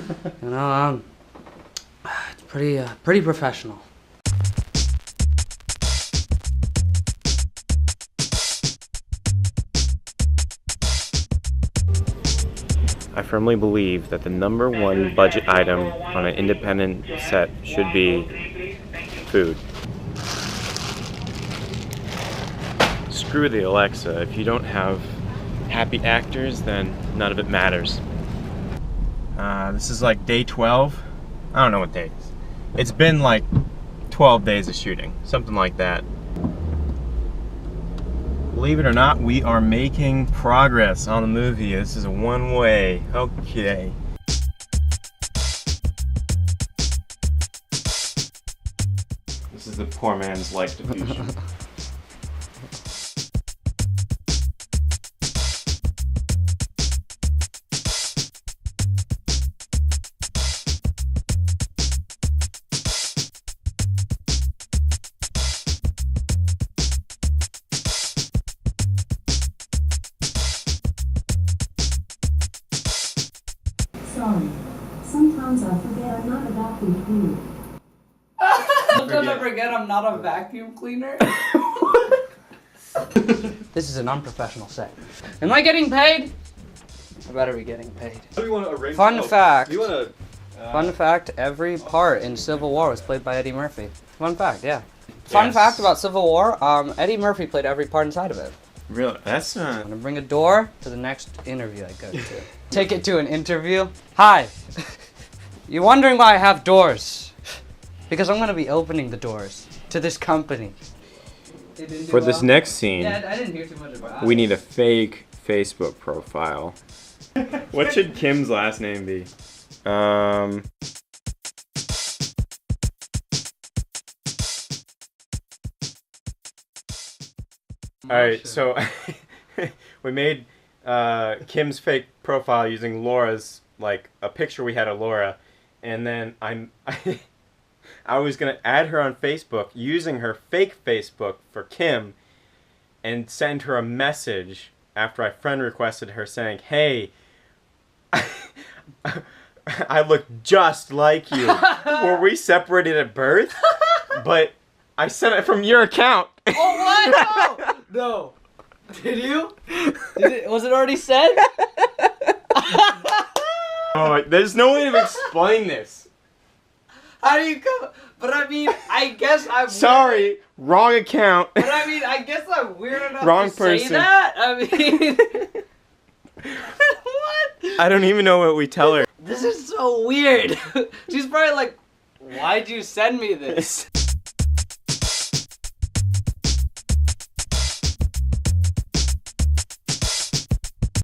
You know, it's pretty professional. I firmly believe that the #1 budget item on an independent set should be food. Screw the Alexa. If you don't have happy actors, then none of it matters. This is like day 12. I don't know what day it is. It's been like 12 days of shooting, something like that. Believe it or not, we are making progress on the movie. This is a one-way. Okay. This is the poor man's life diffusion. Sorry. Sometimes I forget I'm not a vacuum cleaner. Sometimes I forget I'm not a vacuum cleaner. This is an unprofessional set. Am I getting paid? I better be getting paid. What do you want to arrange? Fun fact. You want to? Fun fact, every part in Civil War was played by Eddie Murphy. Fun fact, yeah. Fun fact about Civil War, Eddie Murphy played every part inside of it. Really? That's I'm gonna bring a door to the next interview I go to. Take it to an interview. Hi. You're wondering why I have doors? Because I'm gonna be opening the doors to this company. For this next scene, Yeah, I didn't hear too much about it. we need a fake Facebook profile. What should Kim's last name be? Alright, so we made Kim's fake profile using Laura's, like a picture we had of Laura, and then I was gonna add her on Facebook using her fake Facebook for Kim and send her a message after I friend requested her saying, "Hey, I look just like you. Were we separated at birth?" But I sent it from your account. Oh, what? No. Did you? Was it already said? Oh, there's no way to explain this. How do you come? But I mean, I guess I'm Sorry, wrong account. But I mean, I guess I'm weird enough Wrong to say person. that. I mean, what? I don't even know what we tell her. This is so weird. She's probably like, "Why'd you send me this?"